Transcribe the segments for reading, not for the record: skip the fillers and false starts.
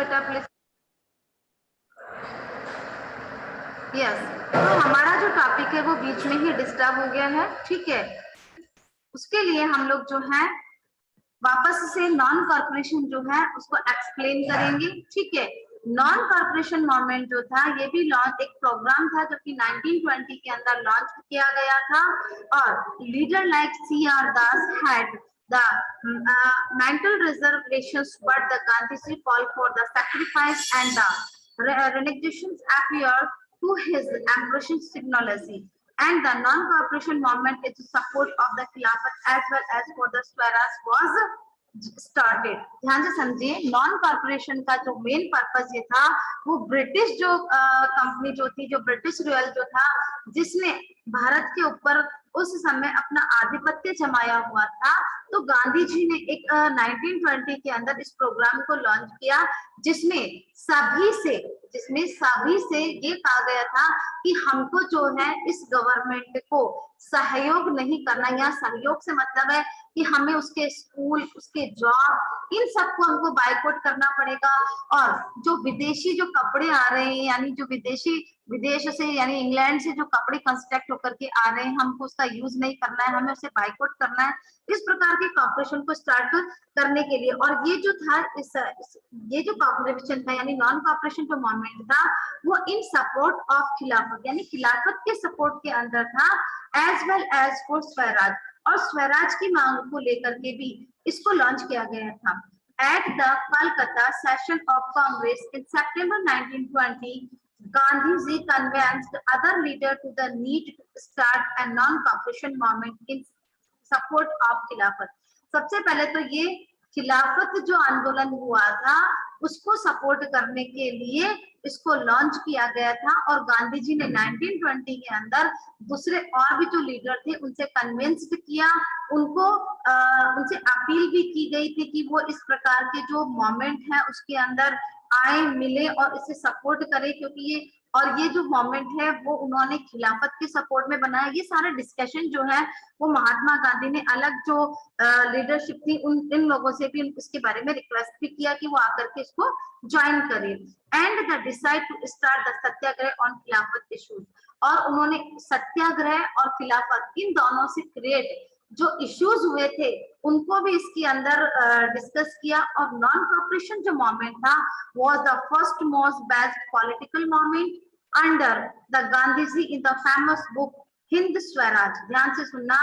बेटा please. Yes, तो हमारा जो टॉपिक है वो बीच में ही डिस्टर्ब हो गया है, ठीक है। उसके लिए हम लोग जो है वापस से नॉन कॉर्पोरेशन जो है उसको एक्सप्लेन करेंगे, ठीक है। नॉन कॉर्पोरेशन मूवमेंट जो था ये भी लॉन्च एक प्रोग्राम था जो कि 1920 के अंदर लॉन्च किया गया था, और leader like C.R. Das had the mental reservations, but the Gandhiji called for the sacrifice and the renunciations appear to his ambitious technology, and the non-cooperation movement is support of the Khilafat as well as for the Swaraj was started। ध्यान से समझिए, non corporation का जो main purpose ये था वो British जो company जो थी, जो ब्रिटिश रॉयल जो था, जिसने भारत के ऊपर उस समय अपना आधिपत्य जमाया हुआ था, तो गांधी जी ने एक 1920 के अंदर इस प्रोग्राम को लॉन्च किया, जिसमें सभी से ये कहा गया था कि हमको जो है इस गवर्नमेंट को सहयोग नहीं करना। या सहयोग से मतलब है कि हमें उसके स्कूल, उसके जॉब, इन सबको हमको बायकॉट करना पड़ेगा, और जो विदेशी जो कपड़े आ रहे हैं, यानी जो विदेश से यानी इंग्लैंड से जो कपड़े कंस्ट्रक्ट होकर के आ रहे हैं, हमको उसका यूज नहीं करना है, हमें उसे बायकॉट करना है। इस प्रकार के कॉर्पोरेशन को स्टार्ट करने के लिए, और ये जो था ये जो कॉर्पोरेशन था यानी नॉन कॉर्पोरेशन जो मूवमेंट था वो इन सपोर्ट ऑफ खिलाफत यानी खिलाफत के सपोर्ट के अंदर था, as well as for Swaraj, और स्वराज की मांग को लेकर के भी इसको लॉन्च किया गया था। At the Calcutta session of Congress in September 1920, Gandhiji convinced other leaders to the need to start a non-cooperation movement in support of खिलाफत। सबसे पहले तो ये खिलाफत जो आंदोलन हुआ था उसको सपोर्ट करने के लिए इसको लॉन्च किया गया था, और गांधी जी ने 1920 के अंदर दूसरे और भी जो लीडर थे उनसे कन्विंस्ड किया, उनसे अपील भी की गई थी कि वो इस प्रकार के जो मोमेंट है उसके अंदर आए, मिले और इसे सपोर्ट करे, क्योंकि ये जो मोमेंट है वो उन्होंने खिलाफत के सपोर्ट में बनाया। ये सारे डिस्कशन जो है वो महात्मा गांधी ने अलग जो लीडरशिप थी इन लोगों से भी इसके बारे में रिक्वेस्ट भी किया कि वो आकर के इसको ज्वाइन करें, and the decide to start the satyagraha on Khilafat issues. और उन्होंने सत्याग्रह और खिलाफत इन दोनों से क्रिएट जो इश्यूज हुए थे उनको भी इसके अंदर डिस्कस किया। और नॉन कॉर्पोरेशन जो मूवमेंट था was the first most best political movement under the Gandhiji in the famous book Hind Swaraj. ध्यान से सुनना,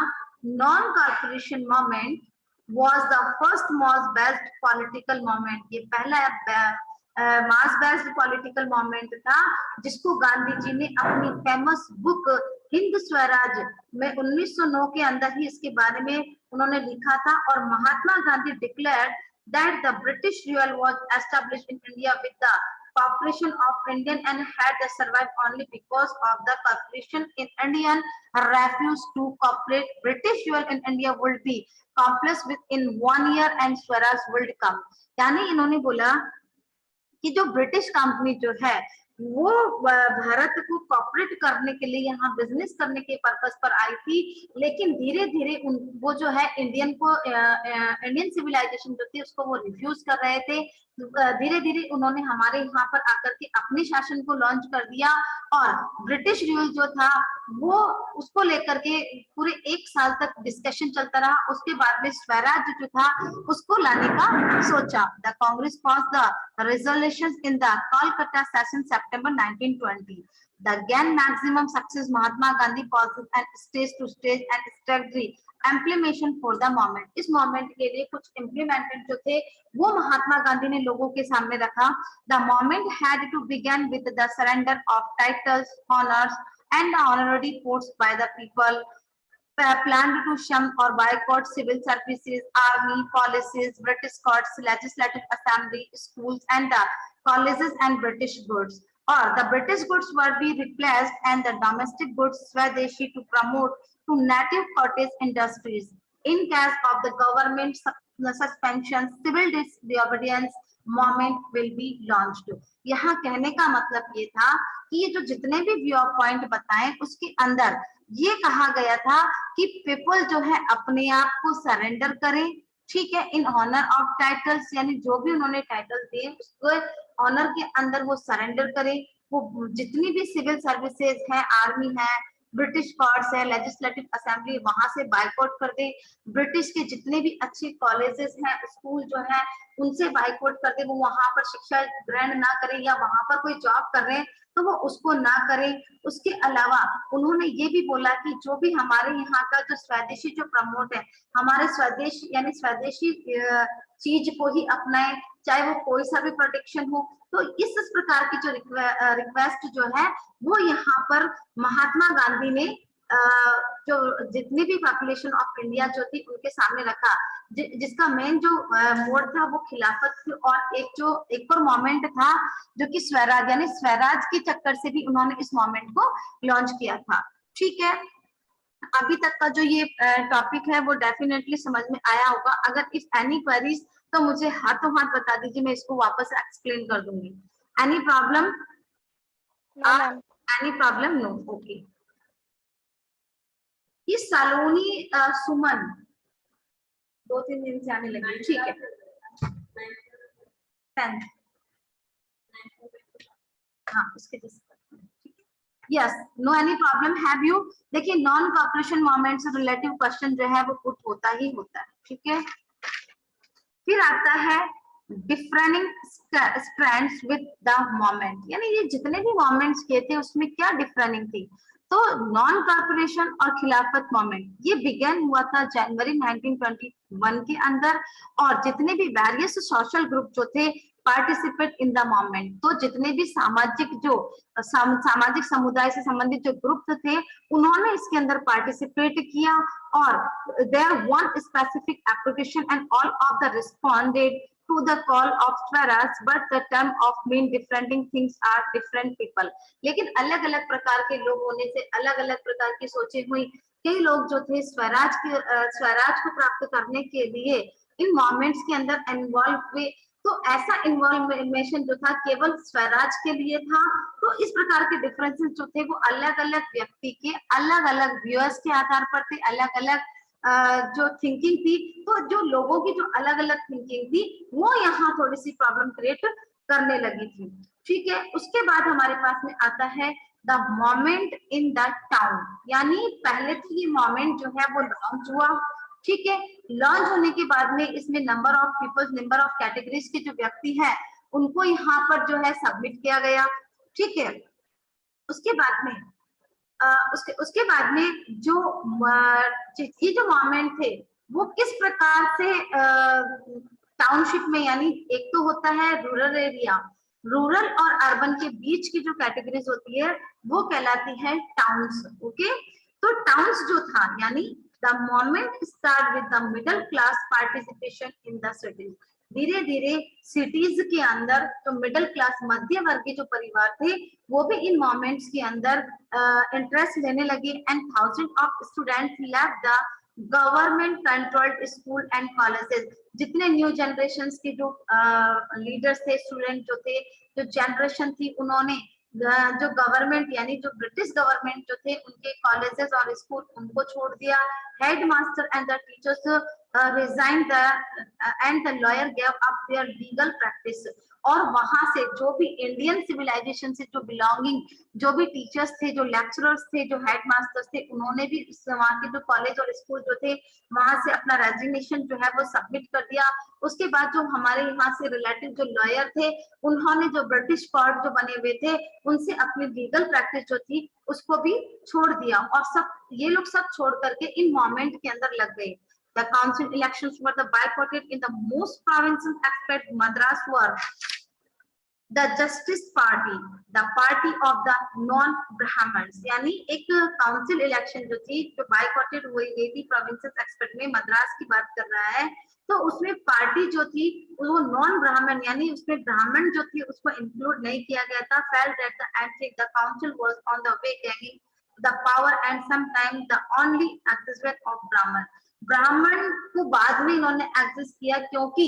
non corporation movement was the first most best political movement. ये पहला मास बेस्ड पॉलिटिकल मूवमेंट था जिसको गांधी जी ने अपनी फेमस बुक हिंद स्वराज में 1909 के अंदर ही इसके बारे में उन्होंने लिखा था। और Mahatma Gandhi declared that the British rule was established in India with the cooperation of Indian and had survived only because of the cooperation in Indian refused to cooperate. British rule in India would be accomplished within 1 year and Swaraj would come। यानी इन्होंने बोला कि जो British company जो है वो भारत को cooperate करने के लिए यहाँ बिजनेस करने के पर्पस पर आई थी, लेकिन धीरे धीरे वो जो है इंडियन सिविलाइजेशन जो थी उसको वो रिफ्यूज कर रहे थे। धीरे धीरे उन्होंने हमारे यहाँ पर आकर के अपने शासन को लॉन्च कर दिया, और ब्रिटिश रूल जो था वो उसको लेकर के पूरे 1 साल तक डिस्कशन चलता रहा। उसके बाद में स्वराज जो था उसको लाने का सोचा। The Congress pass the resolutions in the Calcutta session September 1920. The gain maximum success Mahatma Gandhi pauses and stage to stage and strategy implementation for the moment। इस मोमेंट के लिए कुछ इम्प्लीमेंटेड जो थे वो महात्मा गांधी ने लोगों के सामने रखा। The moment had to begin with the surrender of titles, honors and the honorary posts by the people, planned to shun or boycott civil services, army, policies, British courts, legislative assembly, schools, and the colleges and British goods. Or the British goods were be replaced and the domestic goods Swadeshi to promote to native cottage industries. In case of the government suspension, civil disobedience movement will be launched। यहाँ कहने का मतलब ये था कि ये जो जितने भी व्यू पॉइंट बताएं उसके अंदर ये कहा गया था कि पीपल जो है अपने आप को सरेंडर करें, ठीक है, इन ऑनर ऑफ टाइटल्स यानी जो भी उन्होंने टाइटल दिए उसको, ऑनर के अंदर वो सरेंडर करे, वो जितनी भी सिविल सर्विसेज है, आर्मी है, ब्रिटिश कोर्ट्स है, लेजिस्लेटिव असेंबली, वहां से बाइकआउट कर दे, ब्रिटिश के जितने भी अच्छे कॉलेजेस हैं, स्कूल जो है उनसे बाइकआउट कर दे, वो वहां पर शिक्षा ग्रहण ना करे, या वहां पर कोई जॉब कर रहे हैं तो वो उसको ना करे। उसके अलावा उन्होंने ये भी बोला कि जो भी हमारे यहाँ का जो स्वदेशी जो प्रमोट है, हमारे स्वदेश यानी स्वदेशी चीज को ही अपनाए, चाहे वो कोई सा भी प्रोटेक्शन हो। तो इस प्रकार की जो रिक्वेस्ट जो है वो यहाँ पर महात्मा गांधी ने जो जितनी भी पॉपुलेशन ऑफ इंडिया जो थी उनके सामने रखा, जिसका मेन जो मोड था वो खिलाफत थी, और एक और मोमेंट था जो कि स्वराज, यानी स्वराज के चक्कर से भी उन्होंने इस मोमेंट को लॉन्च किया था। ठीक है, अभी तक का जो ये टॉपिक है वो डेफिनेटली समझ में आया होगा। अगर इफ एनी क्वेरीज तो मुझे हाथों हाथ बता दीजिए, मैं इसको वापस एक्सप्लेन कर दूंगी। Any problem? No ma'am. Any problem? No, okay. ये सलोनी सुमन 2-3 दिन से आने लगी, ठीक है। 10th, हाँ उसके yes, no any problem have you. देखिए नॉन कॉपरेशन मोमेंट से रिलेटिव क्वेश्चन जो है वो पुट होता ही होता है, ठीक है। फिर आता है different strands with the moment, यानी ये जितने भी मोमेंट्स किए थे उसमें क्या डिफरेंट थी। तो नॉन कॉर्पोरेशन और खिलाफत मोमेंट ये बिगेन हुआ था जनवरी 1921 के अंदर, और जितने भी वेरियस सोशल ग्रुप जो थे पार्टिसिपेट इन द मोमेंट, तो जितने भी सामाजिक समुदाय से संबंधित जो ग्रुप थे उन्होंने इसके अंदर पार्टिसिपेट किया, और there one specific application and all of the responded to the call of Swaraj, but the term of mean different things are different people। लेकिन अलग अलग प्रकार के लोग होने से अलग अलग प्रकार की सोचें हुई। कई लोग जो थे स्वराज को प्राप्त करने के लिए इन मोमेंट्स के अंदर इन्वॉल्व हुए, तो ऐसा इन्वॉल्वेशन जो था केवल स्वराज के लिए था। तो इस प्रकार के डिफरेंसेस जो थे वो अलग अलग व्यक्ति के अलग अलग व्यूअर्स के आधार पर थे, अलग अलग जो थिंकिंग थी। तो जो लोगों की जो अलग अलग थिंकिंग थी वो यहाँ थोड़ी सी प्रॉब्लम क्रिएट करने लगी थी, ठीक है। उसके बाद हमारे पास में आता है the moment in the town, यानी पहले तो ये मोमेंट जो है वो लॉन्च हुआ, ठीक है। लॉन्च होने के बाद में इसमें number of peoples, number of categories के जो व्यक्ति है उनको यहाँ पर जो है सबमिट किया गया, ठीक है। उसके बाद में उसके बाद में जो ये जो मोमेंट थे वो किस प्रकार से टाउनशिप में, यानी एक तो होता है रूरल एरिया, रूरल और अर्बन के बीच की जो कैटेगरीज होती है वो कहलाती है टाउन्स, ओके। तो टाउन्स जो था, यानी the moment start with the middle class participation in the cities, धीरे धीरे सिटीज के अंदर जो मिडिल क्लास मध्य वर्गीय जो परिवार थे वो भी इन मोमेंट्स के अंदर इंटरेस्ट लेने लगे, and thousand of students left the government controlled school and colleges. जितने न्यू जनरेशन के जो लीडर्स थे, स्टूडेंट जो थे, जो जनरेशन थी, उन्होंने जो गवर्नमेंट यानी जो ब्रिटिश गवर्नमेंट जो थे उनके कॉलेजेस और स्कूल उनको छोड़ दिया। Head master and the teachers resign the end the lawyer gave up their legal practice, और वहां से जो भी इंडियन सिविलाइजेशन से जो बिलोंगिंग जो भी टीचर्स थे, जो लेक्चरर्स थे, जो हेड मास्टर्स थे, उन्होंने भी वहाँ के जो कॉलेज और स्कूल जो थे वहां से अपना रेजिग्नेशन जो है वो सबमिट कर दिया। उसके बाद जो हमारे यहाँ से रिलेटिव जो लॉयर थे उन्होंने जो ब्रिटिश कोर्ट जो बने हुए थे उनसे अपनी लीगल प्रैक्टिस जो थी उसको भी छोड़ दिया, और सब ये लोग सब छोड़ करके इन मोमेंट के अंदर लग गए। The council elections were the boycotted in the most provinces except Madras were the Justice Party, the party of the non-Brahmins। यानी एक काउंसिल इलेक्शन जो थी जो बाइकॉटेड हुई गई थी प्रोविंसेस एक्सपेक्ट में, मद्रास की बात कर रहा है, तो उसमें पार्टी जो थी वो नॉन ब्राह्मण यानी उसमें ब्राह्मण जो थी उसको इंक्लूड नहीं किया गया था। Felt that the end the council was on the way ganging the power and sometime the only existence of ब्राह्मण। ब्राह्मण को बाद में इन्होंने एक्सेस किया क्योंकि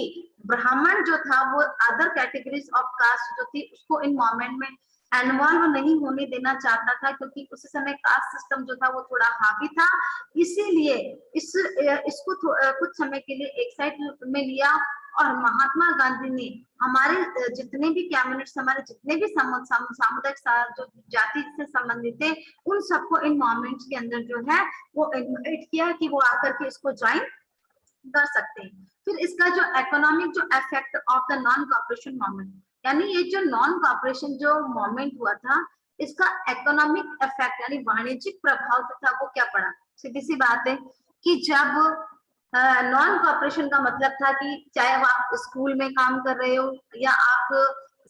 ब्राह्मण जो था वो अदर कैटेगरीज ऑफ कास्ट जो थी उसको इन मोमेंट में इन्वॉल्व नहीं होने देना चाहता था, क्योंकि उस समय कास्ट सिस्टम जो था वो थोड़ा हावी था। इसीलिए इसको कुछ समय के लिए एक साइड में लिया और महात्मा गांधी ने हमारे जितने भी कैबिनेट्स, हमारे जितने भी सामुदायिक जो जाति से संबंधित थे, उन सबको इन मूवमेंट्स के अंदर जो है वो इन्वाइट किया कि वो आकर के इसको ज्वाइन कर सकते हैं। फिर इसका जो इकोनॉमिक जो effect of the non corporation movement, यानी ये जो नॉन कॉर्पोरेशन जो मूवमेंट हुआ था, इसका इकोनॉमिक इफेक्ट यानी वाणिज्यिक प्रभाव जो था वो क्या पड़ा। सीधी सी बात है कि जब नॉन कॉर्पोरेशन का मतलब था कि चाहे आप स्कूल में काम कर रहे हो या आप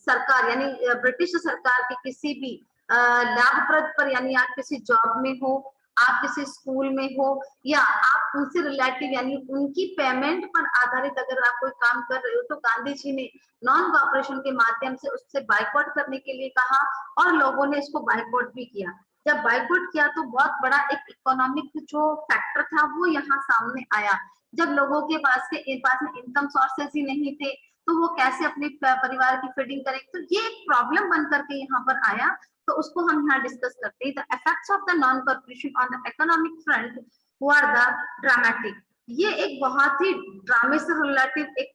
सरकार यानी ब्रिटिश सरकार के किसी भी लाभप्रद पर, यानी आप किसी जॉब में हो, आप किसी स्कूल में हो, या आप उनसे रिलेटिव यानी उनकी पेमेंट पर आधारित अगर आप कोई काम कर रहे हो, तो गांधी जी ने नॉन कॉर्पोरेशन के माध्यम से उससे बाइकआउट करने के लिए कहा और लोगों ने इसको बाइकआउट भी किया। जब बाइकआउट किया तो बहुत बड़ा एक इकोनॉमिक जो फैक्टर था वो यहाँ सामने आया। जब लोगों के पास में इनकम सोर्सेस ही नहीं थे, तो वो कैसे अपने परिवार की फीडिंग करेंगे, तो ये एक प्रॉब्लम बन करके यहाँ पर आया। तो उसको हम यहाँ डिस्कस करते हैं। The effects of the non corporation on the economic front were the dramatic. ये एक बहुत ही ड्रामे से रिलेटिव एक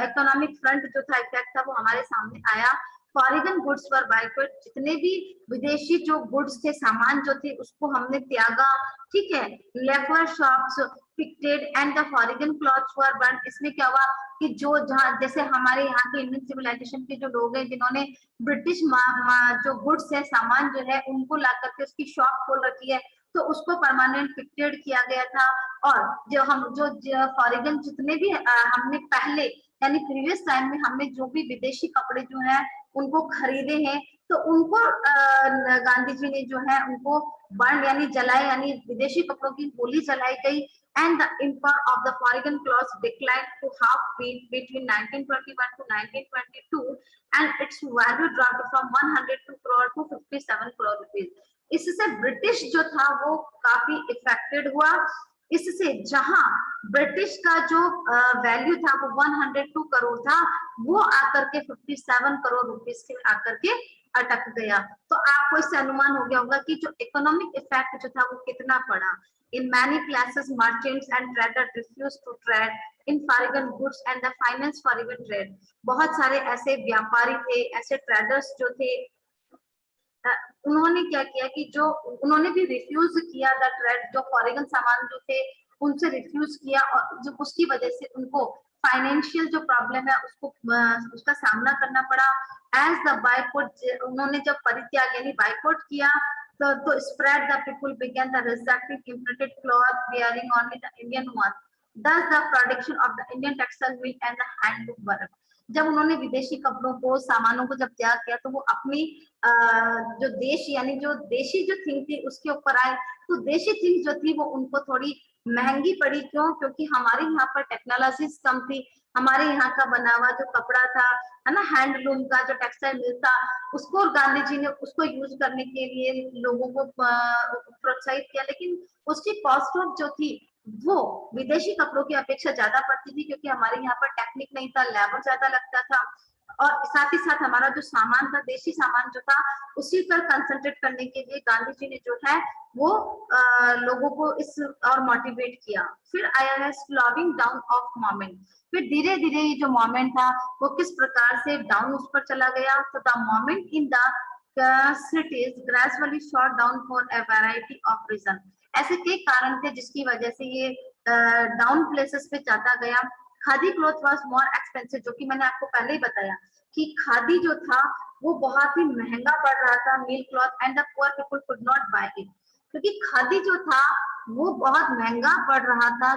इकोनॉमिक फ्रंट जो था, इफेक्ट था, वो हमारे सामने आया। फॉरेन गुड्स वर बाइकआउट, जितने भी विदेशी जो गुड्स थे, सामान जो थे, उसको हमने त्यागा, ठीक है। Laffer shops picked and the foreign clothes were burn. इसमें क्या हुआ कि जो जहाँ जैसे हमारे यहाँ के इंडियन सिविलाइजेशन के जो लोग हैं, जिन्होंने ब्रिटिश जो गुड्स है, सामान जो है, उनको ला करके उसकी शॉप खोल रखी है, तो उसको परमानेंट पिक्टेड किया गया था। और जो हम जो फॉरेन जितने भी हमने पहले यानी प्रीवियस टाइम में हमने जो भी विदेशी कपड़े जो है उनको खरीदे हैं, तो उनको गांधी जी ने जो है उनको बर्न यानी जलाए, यानी विदेशी कपड़ों की होली जलाई गई। And the import of the foreign clothes declined to half between 1921 to 1922, and its value dropped from 102 crore to 57 crore rupees. इससे ब्रिटिश जो था वो काफी इफेक्टेड हुआ। इससे जहां ब्रिटिश का जो वैल्यू था वो 102 करोड़ था, वो आकर के 57 करोड़ रुपीस के आकर के अटक गया। तो आपको इससे अनुमान हो गया होगा कि जो इकोनॉमिक इफेक्ट जो था वो कितना पड़ा। In many places, merchants and traders refused to trade in foreign goods and the finance foreign trade. बहुत सारे ऐसे व्यापारी थे, ऐसे ट्रेडर्स जो थे, उन्होंने क्या किया कि जो उन्होंने भी रिफ्यूज किया द ट्रेड, जो फॉरेन सामान जो थे उनसे रिफ्यूज किया, और जो उसकी वजह से उनको फाइनेंशियल जो प्रॉब्लम है उसका सामना करना पड़ा। एज द बाइकआउट, उन्होंने जब परित्याग यानी बाइकआउट किया, तो spread the people began the respective imported cloth wearing only the Indian one. Thus the production of the Indian textile mill and the handloom work. जब उन्होंने विदेशी कपड़ों को, सामानों को जब त्याग किया, तो वो अपनी जो देश यानी जो देशी जो थिंग थी उसके ऊपर आए। तो देशी थिंग जो थी वो उनको थोड़ी महंगी पड़ी। क्यों? क्योंकि हमारे यहाँ पर टेक्नोलॉजीज कम थी। हमारे यहाँ का बना हुआ जो कपड़ा था, है ना, हैंडलूम का जो टेक्सटाइल मिल था, उसको गांधी जी ने उसको यूज करने के लिए लोगों को प्रोत्साहित किया, लेकिन उसकी कॉस्ट ऑफ जो थी वो विदेशी कपड़ों की अपेक्षा ज्यादा पड़ती थी, क्योंकि हमारे यहाँ पर टेक्निक नहीं था, लेबर ज्यादा लगता था, और साथ ही साथ हमारा जो सामान था, देशी सामान जो था, उसी पर कंसंट्रेट करने के लिए गांधी जी ने जो है वो लोगों को इस और मोटिवेट किया। फिर आया है स्लोविंग डाउन ऑफ मोमेंट। फिर धीरे धीरे ये जो मोमेंट था वो किस प्रकार से डाउन उस पर चला गया। तो the moment in the cities gradually shot down for a variety of reason. ऐसे कई कारण थे जिसकी वजह से ये डाउन प्लेसेस पे जाता गया। Khadi cloth was more expensive, जो कि मैंने आपको पहले ही बताया कि खादी जो था वो बहुत ही महंगा पड़ रहा था, mill cloth, and the poor people could not buy it, क्योंकि खादी जो था वो बहुत महंगा पड़ रहा था।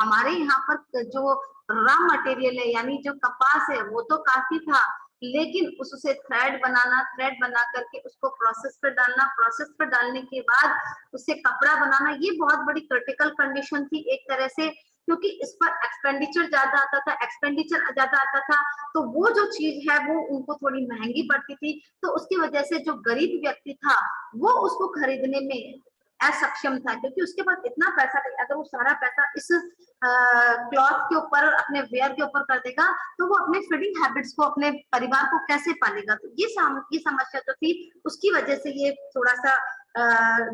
हमारे यहाँ पर जो रॉ मटेरियल है यानी जो कपास है वो तो काफी था, लेकिन उससे थ्रेड बनाना, थ्रेड बना करके उसको प्रोसेस पर डालना, प्रोसेस पर डालने के बाद उससे कपड़ा बनाना, ये बहुत बड़ी क्रिटिकल कंडीशन थी एक तरह से, क्योंकि इस पर एक्सपेंडिचर ज्यादा आता था, एक्सपेंडिचर ज्यादा आता था, तो वो जो चीज है वो उनको थोड़ी महंगी पड़ती थी। तो उसकी वजह से जो गरीब व्यक्ति था वो उसको खरीदने में असक्षम था, क्योंकि उसके पास इतना पैसा नहीं, अगर वो सारा पैसा इस क्लॉथ के ऊपर, अपने वेयर के ऊपर कर देगा तो वो अपने फीडिंग हैबिट्स को, अपने परिवार को कैसे पालेगा। तो ये समस्या जो थी उसकी वजह से ये थोड़ा सा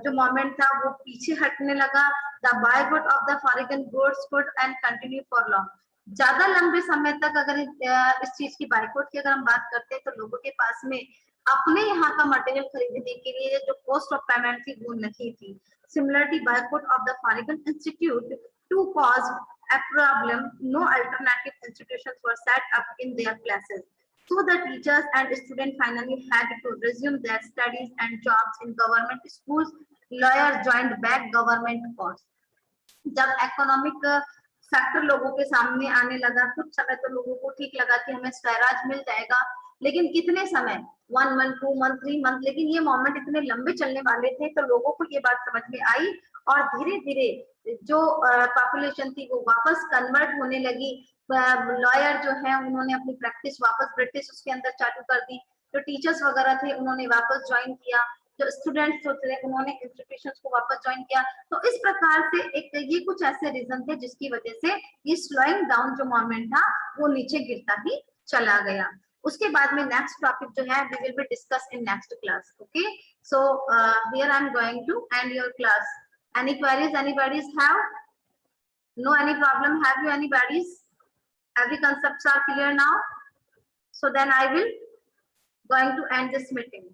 जो मोमेंट था वो पीछे हटने लगा। The boycott of the foreign goods could and continue for long. ज्यादा लंबे समय तक अगर इस चीज की बायकॉट की अगर हम बात करते हैं तो लोगों के पास में अपने यहाँ का मटेरियल खरीदने के लिए जो कॉस्ट ऑफ पेमेंट थी वो नहीं थी। Similarly boycott of the foreign institute to cause a problem, no alternative institutions were set up in their classes. So the teachers and students finally had to resume their studies and jobs in government schools. Lawyers joined back government course. जब economic factor लोगों के सामने आने लगा, कुछ समय तो लोगों को ठीक लगा कि हमें स्वराज मिल जाएगा, लेकिन कितने समय, 1 मंथ, 2 मंथ, 3 मंथ, लेकिन ये मोमेंट इतने लंबे चलने वाले थे तो लोगों को ये बात समझ में आई और धीरे धीरे जो पॉपुलेशन थी वो वापस कन्वर्ट होने लगी। लॉयर जो है उन्होंने अपनी प्रैक्टिस वापस ब्रिटिश उसके अंदर चालू कर दी, जो टीचर्स वगैरह थे उन्होंने वापस ज्वाइन किया, जो स्टूडेंट्स थे उन्होंने इंस्टीट्यूशंस को वापस ज्वाइन किया। तो इस प्रकार से एक ये कुछ ऐसे रीजन थे जिसकी वजह से ये स्लोइंग डाउन जो मोमेंट था वो नीचे गिरता ही चला गया। उसके बाद में नेक्स्ट टॉपिक जो है we will be discuss in next class. Okay, so here I am going to end your class. Any queries anybody's have? No any problem? Have you anybody's? Every concepts are clear now? So then I will going to end this meeting.